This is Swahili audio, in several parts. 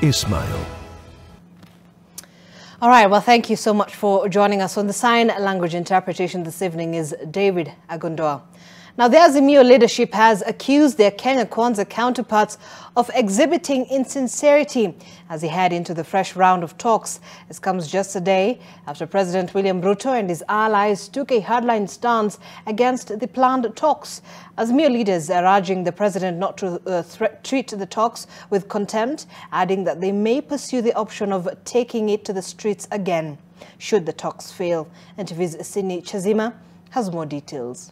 Ismail. All right, well, thank you so much for joining us. On the sign language interpretation this evening is David Agundoa. Now, the Azimio leadership has accused their Kenya Kwanza counterparts of exhibiting insincerity as they head into the fresh round of talks. This comes just a day after President William Ruto and his allies took a hardline stance against the planned talks. Azimio leaders are urging the president not to treat the talks with contempt, adding that they may pursue the option of taking it to the streets again should the talks fail. NTV's Sydney Chazima has more details.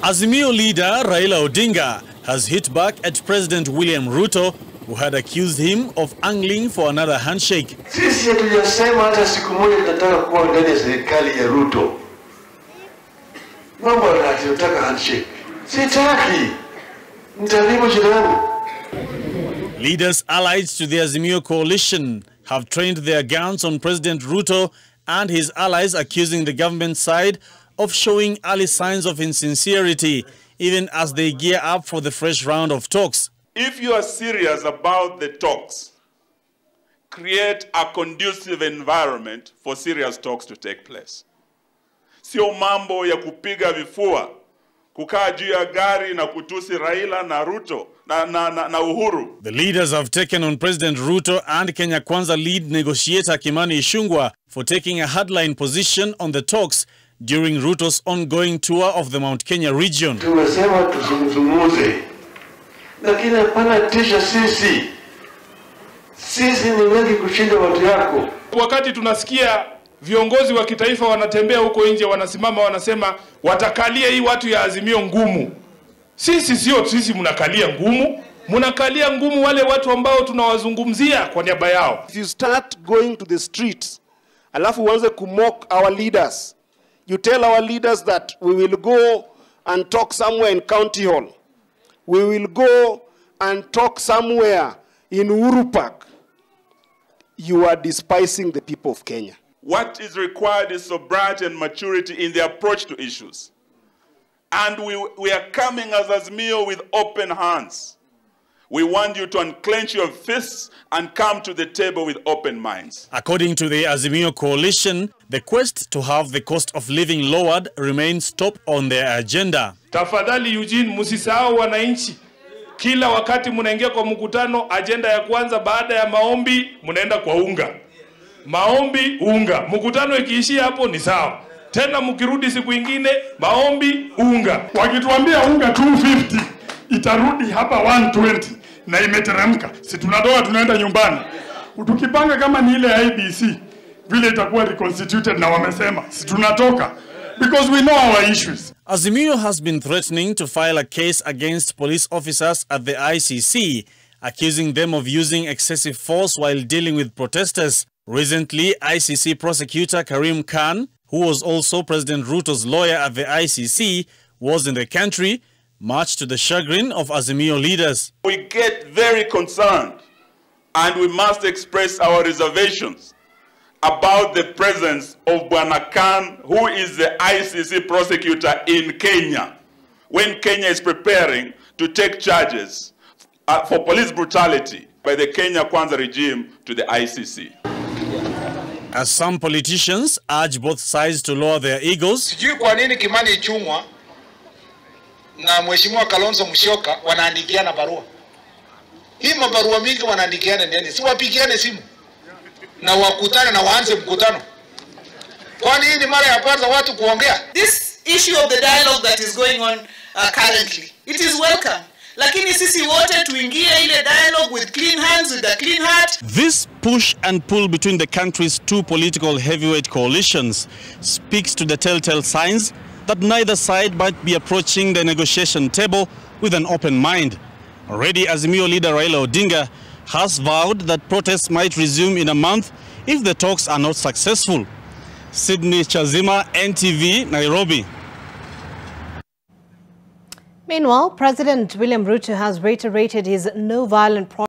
Azimio leader Raila Odinga has hit back at President William Ruto, who had accused him of angling for another handshake. Sisi hatujasema hata siku moja tunataka kuwa ndani ya serikali ya Ruto. Mambo yanataka handshake. Sitaki. Mtaribu jirani. Leaders allied to the Azimio coalition have trained their guns on President Ruto and his allies, accusing the government side of showing early signs of insincerity, even as they gear up for the fresh round of talks. If you are serious about the talks, create a conducive environment for serious talks to take place. Sio mambo ya kupiga vifua, kukaa juu ya gari na kutusi Raila na Ruto na Uhuru. The leaders have taken on President Ruto and Kenya Kwanza lead negotiator Kimani Ichung'wah for taking a hardline position on the talks during Ruto's ongoing tour of the Mount Kenya region. Tumesema tuzungumze, lakini hapana tisha sisi. Sisi ni wengi kushinda watu yako. Wakati tunasikia viongozi wa kitaifa wanatembea huko nje, wanasimama wanasema watakalia hii watu ya Azimio ngumu. Sisi mnakalia ngumu. Mnakalia ngumu wale watu ambao tunawazungumzia kwa niaba yao. If you start going to the streets, alafu uanze kumock our leaders, you tell our leaders that we will go and talk somewhere in County Hall. We will go and talk somewhere in Uhuru Park. You are despising the people of Kenya. What is required is sobriety and maturity in the approach to issues. And we are coming as Azimio with open hands. We want you to unclench your fists and come to the table with open minds. According to the Azimio coalition, the quest to have the cost of living lowered remains top on their agenda. Tafadhali Eugene, msisahau wananchi. Kila wakati mnaingia kwa mkutano, agenda ya kwanza baada ya maombi mnaenda kwa unga. Maombi, unga. Mkutano ikiishia hapo ni sawa. Tena mkirudi siku nyingine, maombi, unga. Wakituambia unga 250, itarudi hapa 120 na imeteremka. Si tunatoa tunaenda nyumbani. Tukipanga kama ni ile IBC vile itakuwa reconstituted na wamesema si tunatoka, because we know our issues. Azimio has been threatening to file a case against police officers at the ICC, accusing them of using excessive force while dealing with protesters. Recently, ICC prosecutor Karim Khan, who was also President Ruto's lawyer at the ICC, was in the country, much to the chagrin of Azimio leaders. We get very concerned and we must express our reservations about the presence of Bwana Khan, who is the ICC prosecutor in Kenya, when Kenya is preparing to take charges for police brutality by the Kenya Kwanza regime to the ICC. As some politicians urge both sides to lower their egos, sijui kwa nini Kimani Ichung'wah na Mheshimiwa Kalonzo Musyoka wanaandikiana barua. Hii mabarua mingi wanaandikiana nini? Si wapigiane simu na wakutane na waanze mkutano. Kwani hii ni mara ya kwanza watu kuongea? This issue of the dialogue that is going on currently, it is welcome. Lakini sisi wote tuingie ile dialogue with clean hands, with a clean heart. This push and pull between the country's two political heavyweight coalitions speaks to the telltale signs that neither side might be approaching the negotiation table with an open mind. Already, Azimio leader Raila Odinga has vowed that protests might resume in a month if the talks are not successful. Sydney Chazima, NTV, Nairobi. Meanwhile, President William Ruto has reiterated his no violent